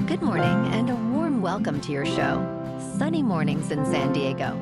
Good morning and a warm welcome to your show, Sunny Mornings in San Diego.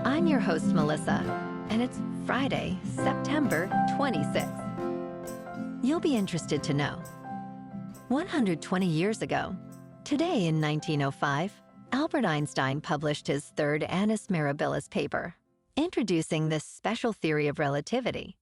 I'm your host, Melissa, and it's Friday, September 26th. You'll be interested to know, 120 years ago, today in 1905, Albert Einstein published his third Annus Mirabilis paper, introducing the special theory of relativity,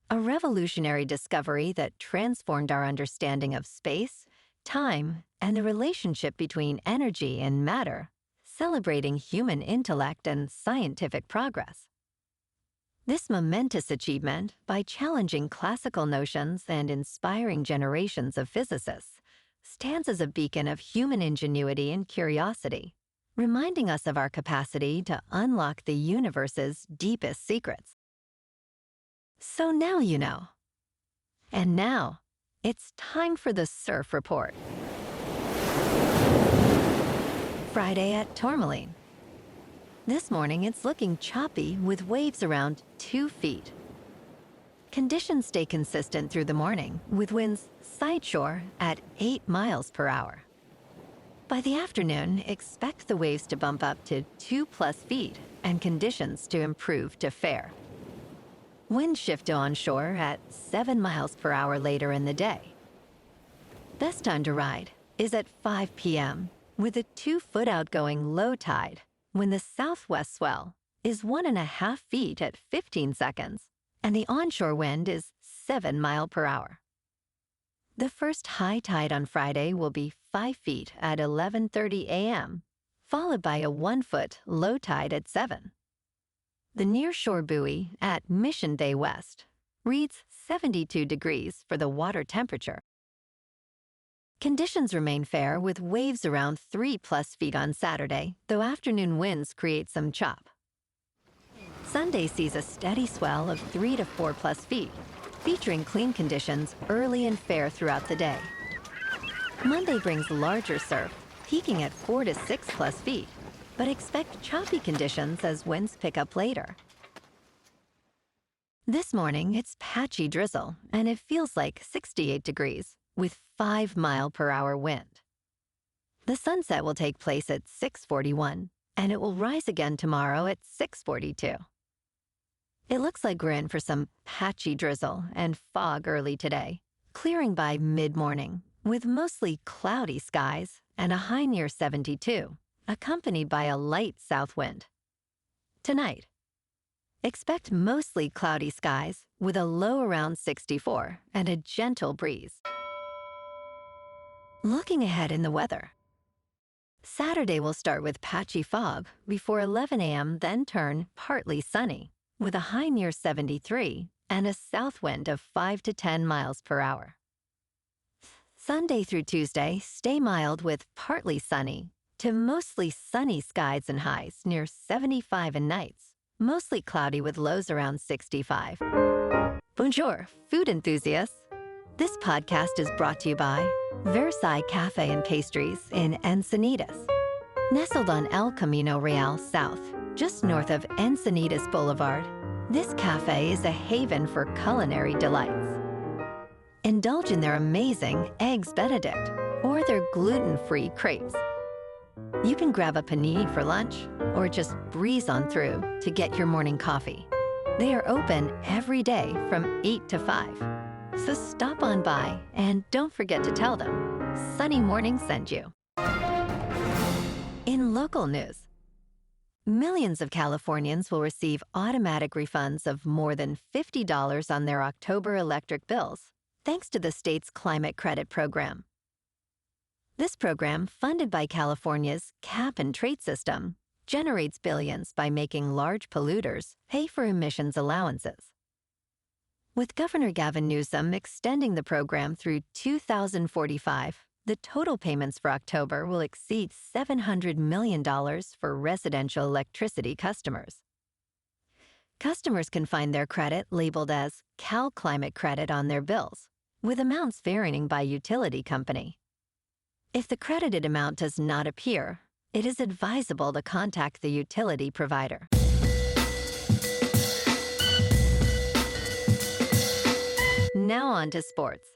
a revolutionary discovery that transformed our understanding of space, time, and the relationship between energy and matter, celebrating human intellect and scientific progress. This momentous achievement, by challenging classical notions and inspiring generations of physicists, stands as a beacon of human ingenuity and curiosity, reminding us of our capacity to unlock the universe's deepest secrets. So now you know. And now, it's time for the Surf Report. Friday at Tourmaline. This morning, it's looking choppy with waves around 2 feet. Conditions stay consistent through the morning, with winds sideshore at 8 miles per hour. By the afternoon, expect the waves to bump up to 2+ feet and conditions to improve to fair. Wind shift to onshore at 7 miles per hour later in the day. Best time to ride is at 5 p.m. with a 2-foot outgoing low tide when the southwest swell is 1.5 feet at 15 seconds and the onshore wind is 7 miles per hour. The first high tide on Friday will be 5 feet at 11:30 a.m., followed by a 1-foot low tide at 7. The nearshore buoy at Mission Bay West reads 72 degrees for the water temperature. Conditions remain fair with waves around 3+ feet on Saturday, though afternoon winds create some chop. Sunday sees a steady swell of 3 to 4+ feet, featuring clean conditions early and fair throughout the day. Monday brings larger surf, peaking at 4 to 6+ feet, but expect choppy conditions as winds pick up later. This morning, it's patchy drizzle, and it feels like 68 degrees, with 5 mile per hour wind. The sunset will take place at 6:41, and it will rise again tomorrow at 6:42. It looks like we're in for some patchy drizzle and fog early today, clearing by mid-morning, with mostly cloudy skies and a high near 72. Accompanied by a light south wind. Tonight, expect mostly cloudy skies with a low around 64 and a gentle breeze. Looking ahead in the weather. Saturday will start with patchy fog before 11 a.m., then turn partly sunny with a high near 73 and a south wind of 5 to 10 miles per hour. Sunday through Tuesday, stay mild with partly sunny to mostly sunny skies and highs near 75 and nights, mostly cloudy with lows around 65. Bonjour, food enthusiasts. This podcast is brought to you by Versailles Cafe and Pastries in Encinitas. Nestled on El Camino Real South, just north of Encinitas Boulevard, this cafe is a haven for culinary delights. Indulge in their amazing Eggs Benedict or their gluten-free crepes. You can grab a panini for lunch or just breeze on through to get your morning coffee. They are open every day from 8 to 5. So stop on by and don't forget to tell them Sunny Morning sent you. In local news, millions of Californians will receive automatic refunds of more than $50 on their October electric bills, thanks to the state's climate credit program. This program, funded by California's cap-and-trade system, generates billions by making large polluters pay for emissions allowances. With Governor Gavin Newsom extending the program through 2045, the total payments for October will exceed $700 million for residential electricity customers. Customers can find their credit labeled as Cal Climate Credit on their bills, with amounts varying by utility company. If the credited amount does not appear, it is advisable to contact the utility provider. Now on to sports.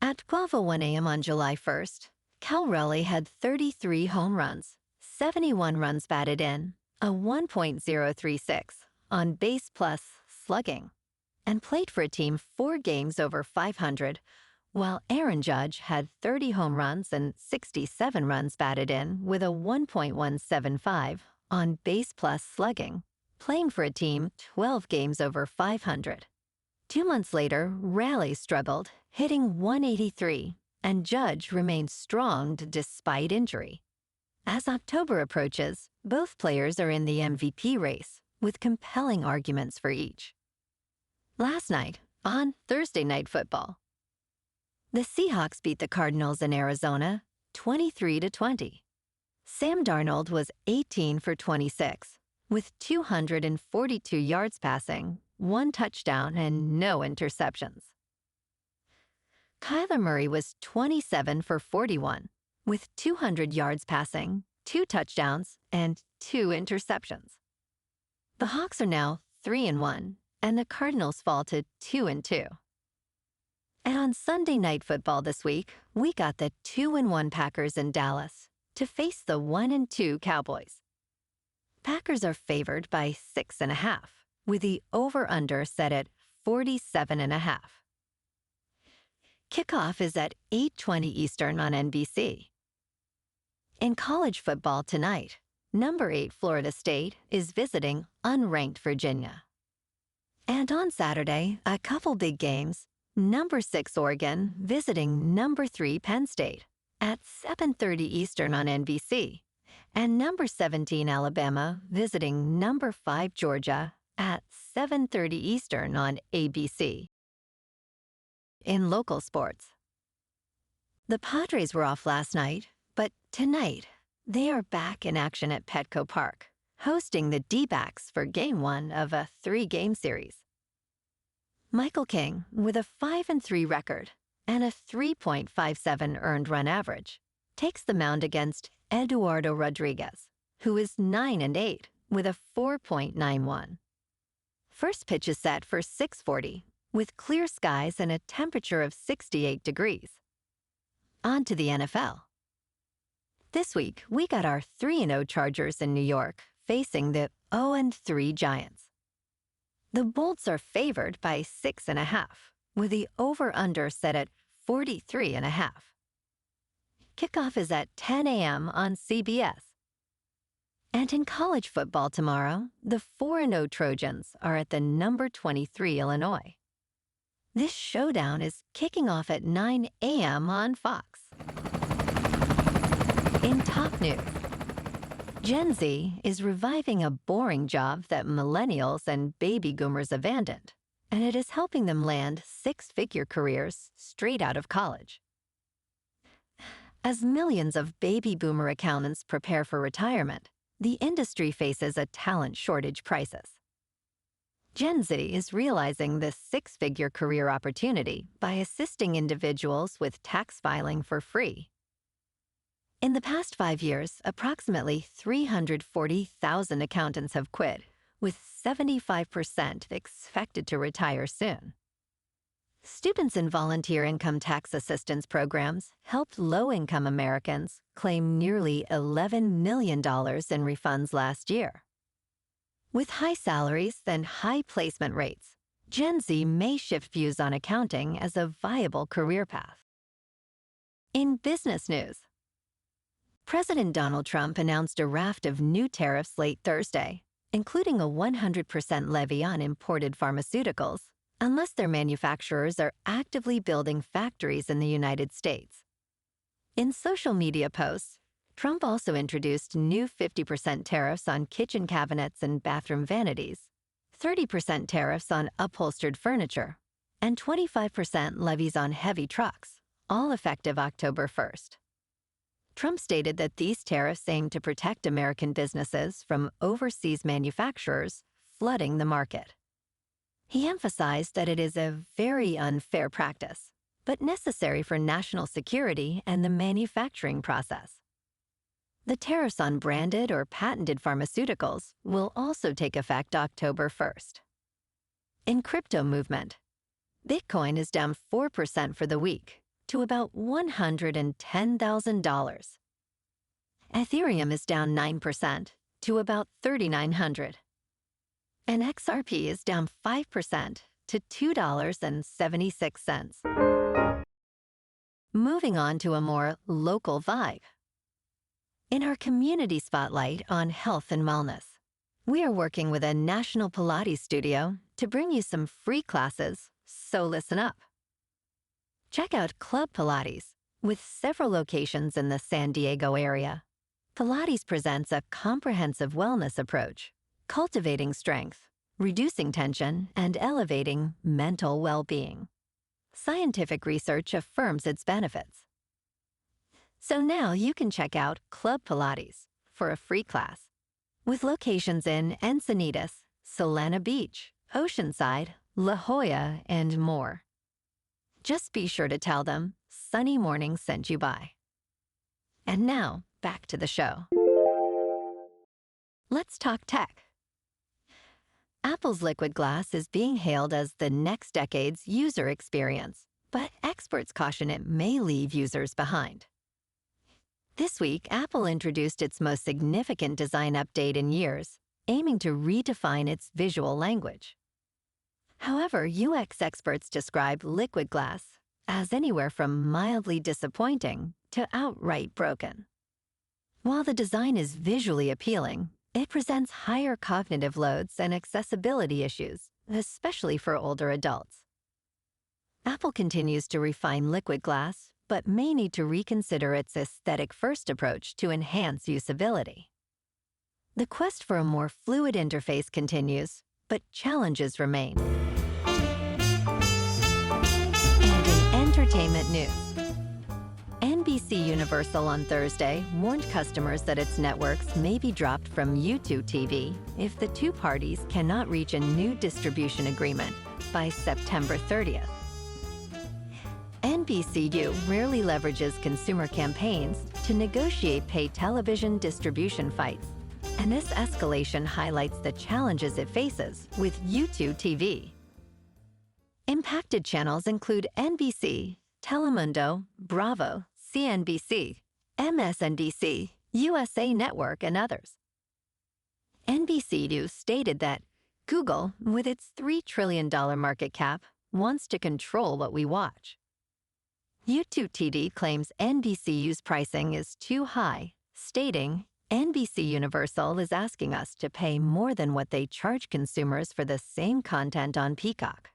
At At 12:01 a.m. on July 1st, Cal Raleigh had 33 home runs, 71 runs batted in, a 1.036 on base plus slugging, and played for a team 4 games over 500, while Aaron Judge had 30 home runs and 67 runs batted in with a 1.175 on base plus slugging, playing for a team 12 games over 500. 2 months later, Raleigh struggled, hitting 183, and Judge remained strong despite injury. As October approaches, both players are in the MVP race, with compelling arguments for each. Last night, on Thursday Night Football, the Seahawks beat the Cardinals in Arizona 23-20. Sam Darnold was 18 for 26, with 242 yards passing, 1 touchdown, and no interceptions. Kyler Murray was 27 for 41, with 200 yards passing, 2 touchdowns, and 2 interceptions. The Hawks are now 3-1, and the Cardinals fall to 2-2. And on Sunday Night Football this week, we got the 2-1 Packers in Dallas to face the 1-2 Cowboys. Packers are favored by 6.5, with the over-under set at 47.5. Kickoff is at 8:20 Eastern on NBC. In college football tonight, number 8 Florida State is visiting unranked Virginia. And on Saturday, a couple big games, number 6 Oregon visiting number 3 Penn State at 7:30 Eastern on NBC, and number 17 Alabama visiting number 5 Georgia at 7:30 Eastern on ABC. In local sports, the Padres were off last night, but tonight they are back in action at Petco Park, hosting the D-backs for Game 1 of a 3-game series. Michael King, with a 5-3 record and a 3.57 earned run average, takes the mound against Eduardo Rodriguez, who is 9-8 with a 4.91. First pitch is set for 6:40, with clear skies and a temperature of 68 degrees. On to the NFL. This week, we got our 3-0 Chargers in New York facing the 0-3 Giants. The Bolts are favored by 6.5, with the over-under set at 43.5. Kickoff is at 10 a.m. on CBS. And in college football tomorrow, the 4-0 Trojans are at the number 23 Illinois. This showdown is kicking off at 9 a.m. on Fox. In top news, Gen Z is reviving a boring job that millennials and baby boomers abandoned, and it is helping them land 6-figure careers straight out of college. As millions of baby boomer accountants prepare for retirement, the industry faces a talent shortage crisis. Gen Z is realizing this 6-figure career opportunity by assisting individuals with tax filing for free. In the past 5 years, approximately 340,000 accountants have quit, with 75% expected to retire soon. Students in volunteer income tax assistance programs helped low-income Americans claim nearly $11 million in refunds last year. With high salaries and high placement rates, Gen Z may shift views on accounting as a viable career path. In business news, President Donald Trump announced a raft of new tariffs late Thursday, including a 100% levy on imported pharmaceuticals, unless their manufacturers are actively building factories in the United States. In social media posts, Trump also introduced new 50% tariffs on kitchen cabinets and bathroom vanities, 30% tariffs on upholstered furniture, and 25% levies on heavy trucks, all effective October 1st. Trump stated that these tariffs aim to protect American businesses from overseas manufacturers flooding the market. He emphasized that it is a very unfair practice, but necessary for national security and the manufacturing process. The tariffs on branded or patented pharmaceuticals will also take effect October 1st. In crypto movement, Bitcoin is down 4% for the week, to about $110,000. Ethereum is down 9% to about 3,900. And XRP is down 5% to $2.76. Moving on to a more local vibe. In our community spotlight on health and wellness, we are working with a national Pilates studio to bring you some free classes, so listen up. Check out Club Pilates, with several locations in the San Diego area. Pilates presents a comprehensive wellness approach, cultivating strength, reducing tension, and elevating mental well-being. Scientific research affirms its benefits. So now you can check out Club Pilates for a free class, with locations in Encinitas, Solana Beach, Oceanside, La Jolla, and more. Just be sure to tell them Sunny Morning sent you by. And now, back to the show. Let's talk tech. Apple's Liquid Glass is being hailed as the next decade's user experience, but experts caution it may leave users behind. This week, Apple introduced its most significant design update in years, aiming to redefine its visual language. However, UX experts describe Liquid Glass as anywhere from mildly disappointing to outright broken. While the design is visually appealing, it presents higher cognitive loads and accessibility issues, especially for older adults. Apple continues to refine Liquid Glass, but may need to reconsider its aesthetic-first approach to enhance usability. The quest for a more fluid interface continues, but challenges remain. And in entertainment news, NBCUniversal on Thursday warned customers that its networks may be dropped from YouTube TV if the two parties cannot reach a new distribution agreement by September 30th. NBCU rarely leverages consumer campaigns to negotiate pay television distribution fights, and this escalation highlights the challenges it faces with YouTube TV. Impacted channels include NBC, Telemundo, Bravo, CNBC, MSNBC, USA Network, and others. NBC News stated that Google, with its $3 trillion market cap, wants to control what we watch. YouTube TV claims NBCU's pricing is too high, stating, NBCUniversal is asking us to pay more than what they charge consumers for the same content on Peacock.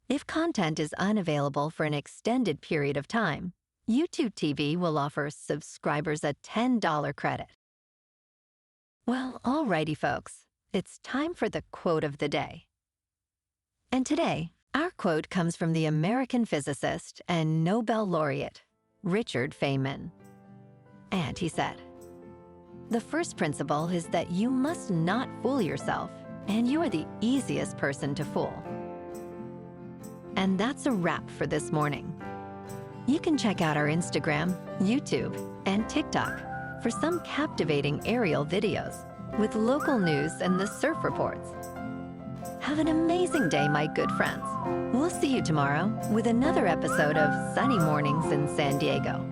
If content is unavailable for an extended period of time, YouTube TV will offer subscribers a $10 credit. Well, alrighty folks, it's time for the quote of the day. And today, our quote comes from the American physicist and Nobel laureate, Richard Feynman. And he said, "The first principle is that you must not fool yourself, and you are the easiest person to fool." And that's a wrap for this morning. You can check out our Instagram, YouTube, and TikTok for some captivating aerial videos with local news and the surf reports. Have an amazing day, my good friends. We'll see you tomorrow with another episode of Sunny Mornings in San Diego.